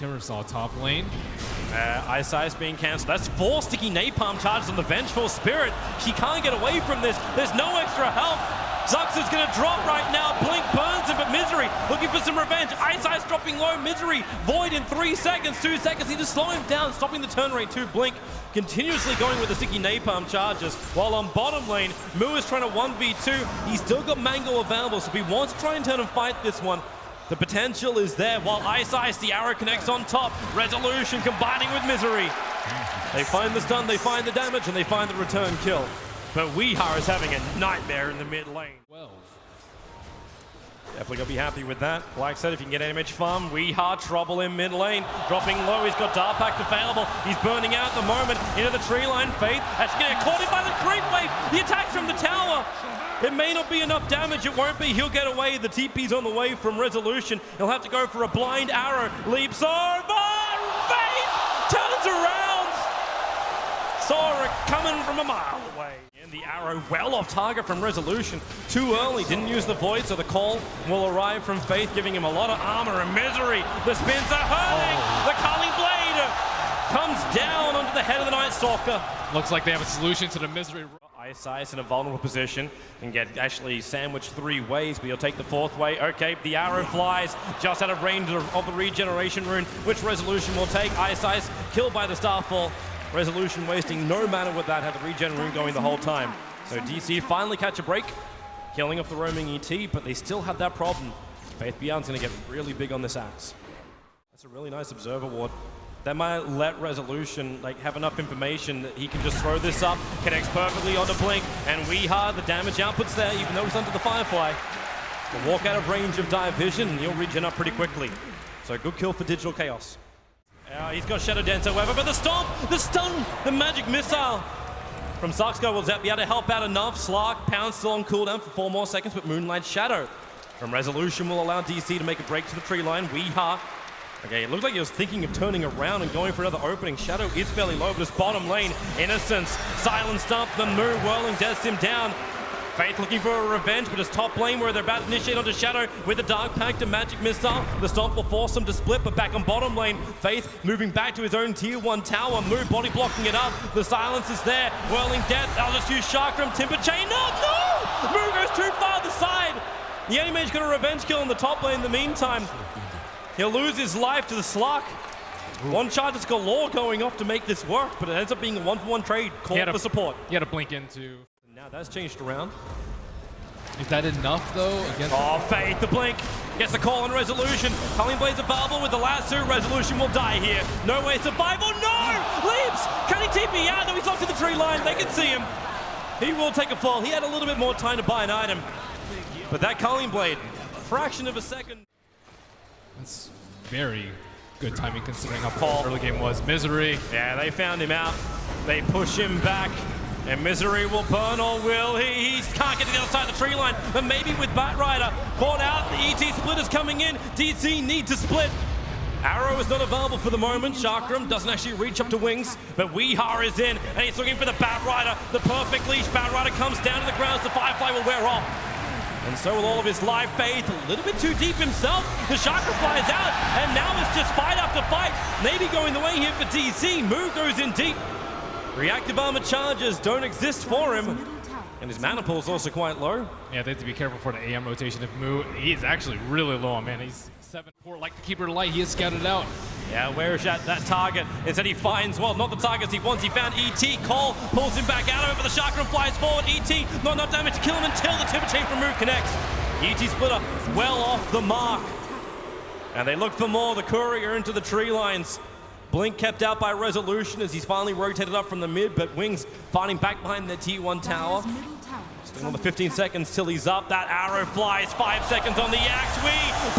Timbersaw top lane. Ice Ice being cancelled. That's 4 sticky napalm charges on the Vengeful Spirit. She can't get away from this. There's no extra help. Zux is going to drop right now. Blink burns him, but Misery looking for some revenge. Ice Ice dropping low. Misery void in 3 seconds. 2 seconds. He just slow him down, stopping the turn rate to Blink. Continuously going with the sticky napalm charges. While on bottom lane, Moo is trying to 1v2. He's still got Mango available, so if he wants to try and turn and fight this one, the potential is there. While Ice Ice, the arrow connects on top. Resolution combining with Misery. They find the stun, they find the damage, and they find the return kill. But Weeha is having a nightmare in the mid lane. 12. Definitely gonna be happy with that. Like I said, if you can get AMH farm, Weeha trouble in mid lane. Dropping low, he's got Dark Pact available. He's burning out at the moment into the tree line. Faith actually getting caught in by the creep wave. The attack from the tower. It may not be enough damage, it won't be. He'll get away. The TP's on the way from Resolution. He'll have to go for a blind arrow. Leaps over. Faith turns around. Saw it coming from a mile away. And the arrow well off target from Resolution. Too early, didn't use the void, so the call will arrive from Faith, giving him a lot of armor and Misery. The spins are hurting. The Culling Blade comes down onto the head of the Night Stalker. Looks like they have a solution to the Misery. Ice Ice in a vulnerable position and get actually sandwiched 3 ways, but he'll take the 4th way. Okay, the arrow flies just out of range of the regeneration rune, which Resolution will take. Ice Ice killed by the Starfall. Resolution wasting no mana with that, had the regen rune going the whole time. So DC finally catch a break, killing off the roaming ET, but they still have that problem. Faith Beyond's gonna get really big on this axe. That's a really nice Observer Ward. That might let Resolution have enough information that he can just throw this up, connects perfectly onto Blink, and Weeha, the damage output's there, even though he's under the Firefly. He'll walk out of range of Dire Vision, and he'll regen up pretty quickly. So good kill for Digital Chaos. He's got Shadow Dance, however, but the stomp, the stun, the magic missile from Zuxgo will be able to help out enough. Slark, Pound still on cooldown for 4 more seconds, but Moonlight Shadow from Resolution will allow DC to make a break to the tree line. Weeha. Okay, it looked like he was thinking of turning around and going for another opening. Shadow is fairly low, but his bottom lane, Innocence, Silent Stomp, the Moo whirling, deaths him down. Faith looking for a revenge, but his top lane where they're about to initiate onto Shadow with the Dark Pact and Magic Missile. The Stomp will force them to split, but back on bottom lane, Faith moving back to his own tier 1 tower. Moo body blocking it up. The silence is there. Whirling Death. I'll just use Chakram, Timber Chain. No! Moo goes too far to the side. The Animage's got a revenge kill in the top lane in the meantime. He'll lose his life to the Slark. One charges galore going off to make this work, but it ends up being a 1-for-1 trade. Call for support. He had to blink into. Now that's changed around. Is that enough though? Against Faith, the blink. Gets the call on Resolution. Culling Blade's available with the lasso. Resolution will die here. No way survival. No! Leaps! Can he TP out? No, he's locked in the tree line. They can see him. He will take a fall. He had a little bit more time to buy an item. But that Culling Blade, a fraction of a second. That's very good timing considering how poor the early game was. Misery. Yeah, they found him out. They push him back. And Misery will burn, or will he? He can't get to the other side of the tree line, but maybe with Batrider caught out. The ET split is coming in. DC need to split. Arrow is not available for the moment. Chakram doesn't actually reach up to Wings, but Weeha is in, and he's looking for the Batrider. The perfect leash. Batrider comes down to the ground as the Firefly will wear off. And so with all of his live Faith, a little bit too deep himself. The Chakra flies out, and now it's just fight after fight. Maybe going the way here for DC. Moo goes in deep. Reactive armor charges don't exist for him. And his mana pool is also quite low. Yeah, they have to be careful for the AM rotation of Moo. He's actually really low, man. He's 7-4, like the Keeper of Light. He is scouted out. Yeah, where is that target? Instead he finds, well, not the targets he wants. He found ET. Cole pulls him back out over the Chakra and flies forward. ET, not enough damage to kill him until the Timber Chain from Moo connects. ET Splitter well off the mark. And they look for more. The Courier into the tree lines. Blink kept out by Resolution as he's finally rotated up from the mid, but Wings fighting back behind their Tier 1 tower. Still another 15 seconds till he's up. That arrow flies 5 seconds on the axe.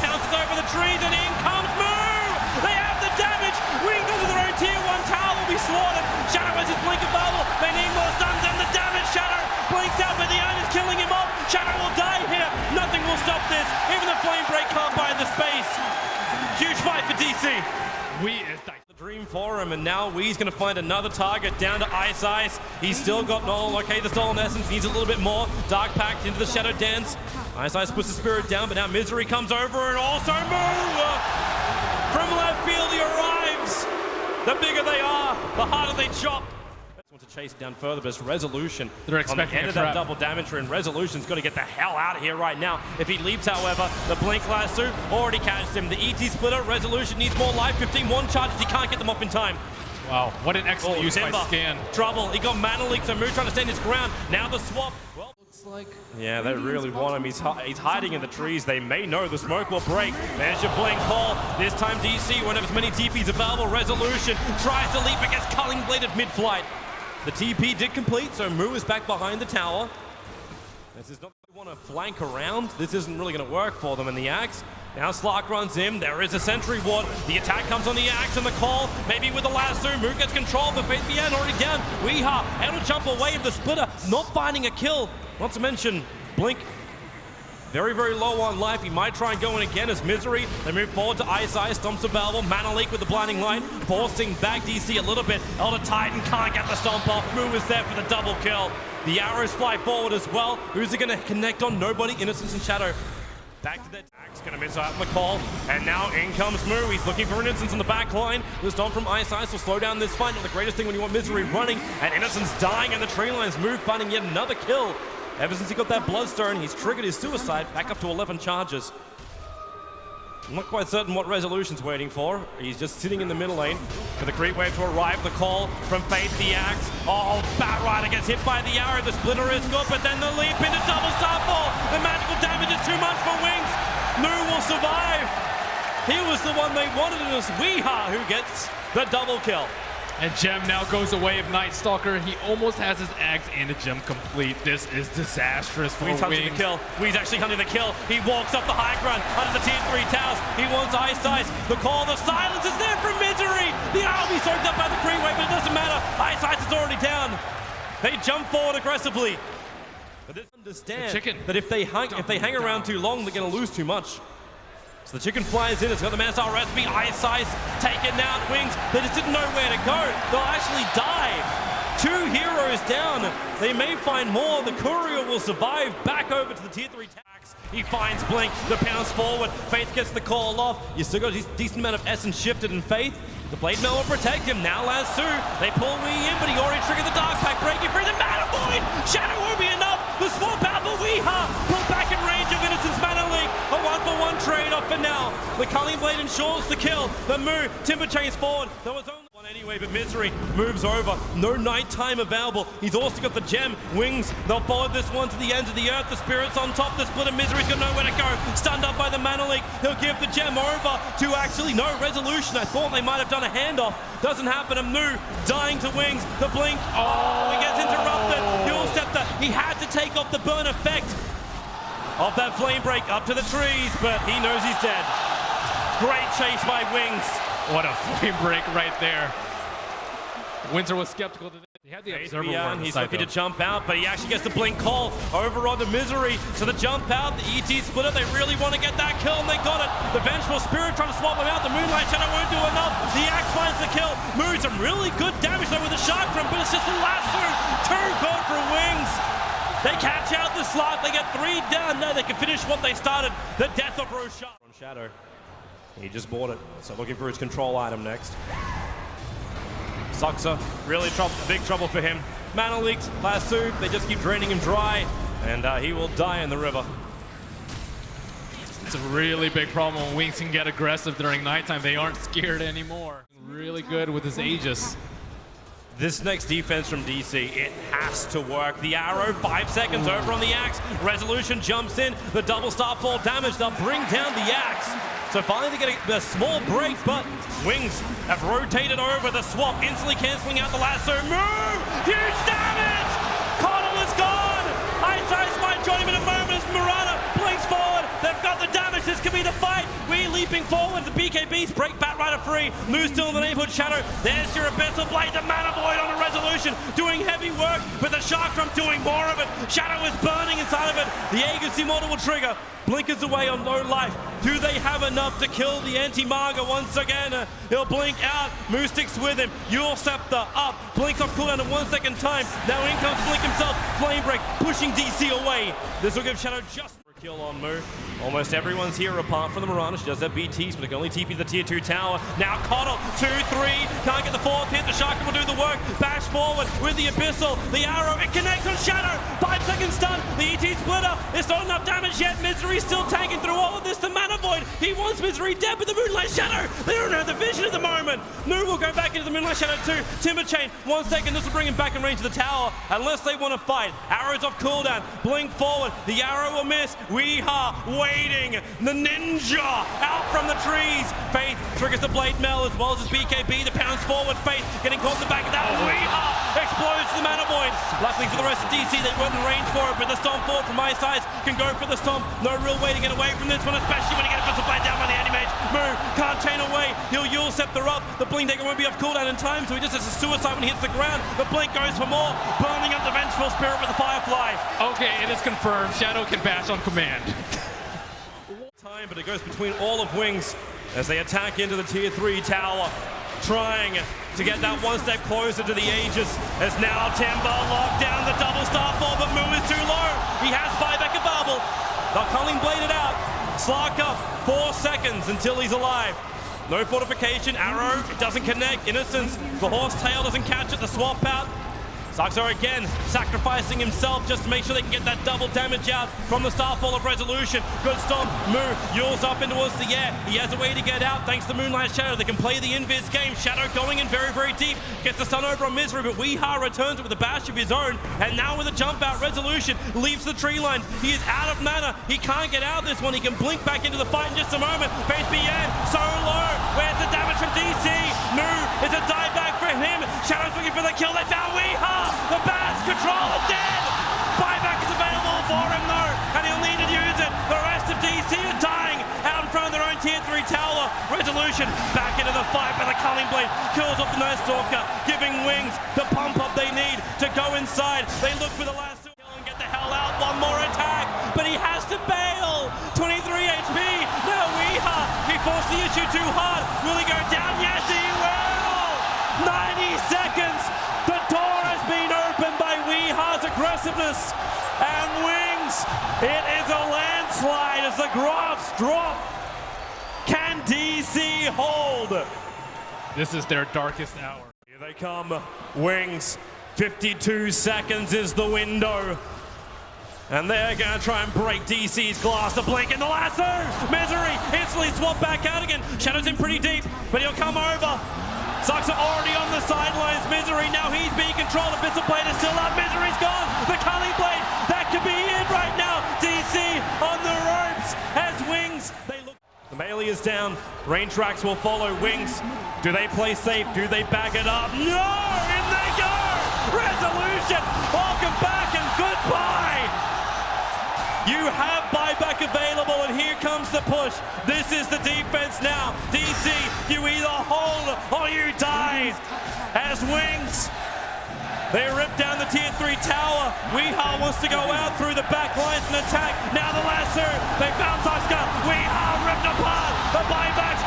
Pounces over the trees and in comes Moo! They have the damage! Wings into their own Tier 1 tower will be slaughtered. Shadow has his Blink available. They need more stuns and the damage. Shadow blinks out, but the owner's killing him off. Shadow will die here. Nothing will stop this. Even the Flame Break can't buy the space. Huge fight for DC. The dream for him, and now Wee's going to find another target down to Ice Ice. He's still got Null. Okay, the Stolen Essence needs a little bit more. Dark Pact into the Shadow Dance. Ice Ice puts the Spirit down, but now Misery comes over and also Moo! from left field, he arrives. The bigger they are, the harder they chop. Want to chase it down further, but it's Resolution. They're on the expecting end a of that trap. double damage, and Resolution's got to get the hell out of here right now. If he leaps, however, the Blink lasso already catches him. The ET splitter, Resolution needs more life. 15 one charges, he can't get them off in time. Wow, what an excellent use by Scan. Trouble, he got Mana Leak, so Moo trying to stand his ground. Now the swap. Well, Looks like yeah, they really want him. He's hiding in the trees. They may know the smoke will break. There's your Blink call. This time DC won't have as many TPs available. Resolution tries to leap against Culling Blade at mid-flight. The TP did complete, so Moo is back behind the tower. This is not they want to flank around. This isn't really going to work for them in the Axe. Now Slark runs in. There is a sentry ward. The attack comes on the Axe and the call. Maybe with the lasso. Moo gets control, but Faith Beyond already down. Weeha able to jump away of the splitter, not finding a kill. Not to mention Blink. Very, very low on life. He might try and go in again as Misery. They move forward to Ice, stomps available. Mana Leak with the blinding light, forcing back DC a little bit. Elder Titan can't get the stomp off. Moo is there for the double kill. The arrows fly forward as well. Who's it going to connect on? Nobody. Innocence and Shadow. Back to the Axe, going to miss out on the call. And now in comes Moo. He's looking for an Innocence on the back line. The stomp from Ice will slow down this fight. Not the greatest thing when you want Misery running. And Innocence dying in the tree lines. Moo finding yet another kill. Ever since he got that Bloodstone, he's triggered his suicide, back up to 11 charges. I'm not quite certain what Resolution's waiting for. He's just sitting in the middle lane for the creep wave to arrive. The call from Faith the Axe. Oh, Batrider gets hit by the arrow. The splitter is good, but then the leap into double starfall. The magical damage is too much for Wings. Moo will survive. He was the one they wanted, and it's Weeha who gets the double kill. And Gem now goes away of Night Stalker. He almost has his Axe and a Gem complete. This is disastrous for Wings hunting the kill. Wings actually hunting the kill. He walks up the high ground under the tier 3 towers. He wants Ice. The call, the silence is there from Misery. The arrow will be soaked up by the creep wave, but it doesn't matter. Ice is already down. They jump forward aggressively. But they understand that if they hang around too long, they're going to lose too much. So the chicken flies in, it's got the Master recipe, Ice taken out, Wings, they just didn't know where to go. They'll actually die. 2 heroes down. They may find more. The courier will survive back over to the tier 3 tax. He finds Blink, the pounce forward. Faith gets the call off. You still got a decent amount of essence shifted in Faith. The Blade Mail will protect him. Now Lasso, they pull Wii in, but he already triggered the Dark Pack, breaking free. The Mana Void! Shadow won't be enough. The swap out for Weeha. Pulled back in range of Innocence Mana Leak. A 1-for-1 trade-off for now. The Culling Blade ensures the kill. The Moo, Timber chains forward. There was only one anyway, but Misery moves over. No nighttime available. He's also got the Gem. Wings, they'll forward this one to the ends of the earth. The Spirit's on top. The Splitter Misery's got nowhere to go. Stunned up by the Mana Leak. He'll give the Gem over to actually no Resolution. I thought they might have done a handoff. Doesn't happen. A Moo dying to Wings. The Blink. Oh, he gets interrupted. Dual Scepter. He had to take off the burn effect of that flame break up to the trees, but he knows he's dead. Great chase by Wings. What a flame break right there. Windsor was skeptical today. He had the observer Beyond, on he's side, looking to jump out, but he actually gets the Blink call over on the Misery. So the jump out, the ET splitter, they really want to get that kill, and they got it. The Vengeful Spirit trying to swap him out. The Moonlight Shadow won't do enough. The Axe finds the kill. Moves some really good damage though with the Shark Drum, but it's just the last two. Too good for Wings. They catch out the slot. They get 3 down. Now they can finish what they started. The death of Roshan. On Shadow. He just bought it. So looking for his control item next. Suxa, really big trouble for him. Mana Leaks, Lasso, they just keep draining him dry. And he will die in the river. It's a really big problem when Wings can get aggressive during nighttime. They aren't scared anymore. Really good with his Aegis. This next defense from DC, it has to work. The arrow, 5 seconds over on the Axe. Resolution jumps in. The double starfall damage, they'll bring down the Axe. So finally they get a small break, but Wings have rotated over the swap, instantly canceling out the lasso. Move! Huge damage! Connell is gone! Ice might join him in a moment as Murata blinks forward. They've got the damage. This could be the fight. We're leaping forward. The BKBs break Batrider free. Moo still in the neighborhood Shadow. There's your Abyssal Blade. The Mana Void on the Resolution. Doing heavy work, but the Shark Drum doing more of it. Shadow is burning inside of it. The Aegis Immortal will trigger. Blinkers away on no life. Do they have enough to kill the anti-Marga once again? He'll blink out. Moo sticks with him. Yule Scepter up. Blinks off cooldown in 1 second time. Now in comes Blink himself. Flame Break pushing DC away. This will give Shadow just a kill on Moo. Almost everyone's here apart from the Mirana. She does have BTs, but it can only TP the tier 2 tower. Now Coddle, 2-3, can't get the 4th hit. The Shark will do the work. Bash forward with the Abyssal. The arrow, it connects on Shadow. 5-second stun. The ET splitter. It's not enough damage yet. Misery still tanking through all of this. The Mana Void. He wants Misery dead with the Moonlight Shadow. They don't have the vision at the moment. Moo will go back into the Moonlight Shadow too. Timber Chain, 1 second. This will bring him back in range of the tower. Unless they want to fight. Arrows off cooldown. Blink forward. The arrow will miss. Weeha waiting. The Ninja out from the trees. Faith triggers the Blade Mel as well as his BKB. The pounds forward. Faith getting caught in the back of that. Weeha explodes the Mana Void. Luckily for the rest of DC, they weren't in range for it, but the Stomp forward from my side can go for the Stomp. No real way to get away from this one, especially when he gets a blade down by the Anti-Mage. Moo can't chain away. He'll Yule Scepter up. The Blink Dagger won't be off cooldown in time, so he just has a suicide when he hits the ground. The Blink goes for more, burning up the Vengeful Spirit with the Firefly. Okay, it is confirmed. Shadow can bash on command. Time, but it goes between all of Wings as they attack into the tier 3 tower, trying to get that one step closer to the Aegis, as now Timber locked down the double Starfall, but Moo is too low. He has buyback available. They're culling bladed out. Slark up, 4 seconds until he's alive. No fortification, arrow, it doesn't connect. Innocence, the Horsetail doesn't catch it, the swap out. Saxo again sacrificing himself just to make sure they can get that double damage out from the Starfall of Resolution. Good stomp. Moo yules up into towards the air. He has a way to get out thanks to Moonlight Shadow. They can play the invis game. Shadow going in very, very deep. Gets the stun over on Misery, but Weeha returns it with a bash of his own. And now with a jump out, Resolution leaves the tree line. He is out of mana. He can't get out this one. He can blink back into the fight in just a moment. Face BN, so low. Where's the damage from DC? Moo, it's a dive back for him. Shadow's looking for the kill. They found Weeha. The Bass controller dead! Buyback is available for him though, and he'll need to use it. The rest of DC are dying out in front of their own tier 3 tower. Resolution back into the fight, but the Culling Blade kills off the Night Stalker, giving Wings the pump up they need to go inside. They look for the last kill and get the hell out. One more attack, but he has to bail. 23 HP. Now Weeha, he forced the issue too hard. Will he go down? Yes, he will. 90 seconds. The door has been opened by Weeha's aggressiveness, and Wings, it is a landslide as the graphs drop. Can DC hold? This is their darkest hour. Here they come, Wings. 52 seconds is the window. And they're going to try and break DC's glass. The blink and the lasso. Misery instantly swap back out again. Shadow's in pretty deep, but he'll come over. Sucks are already on the sidelines. Misery, now he's being controlled. The Abyssal Blade is still up. Misery's gone. The Culling Blade, that could be it right now. DC on the ropes as Wings. They look. The melee is down. Rain tracks will follow Wings. Do they play safe? Do they back it up? No! In they go! Resolution! Welcome back and goodbye! You have buyback available, and here comes the push. This is the defense now. DC, you either hold or you die. As Wings, they rip down the tier 3 tower. Weeha wants to go out through the back lines and attack. Now the lasso. They found Tusker. Weeha ripped apart. The buyback's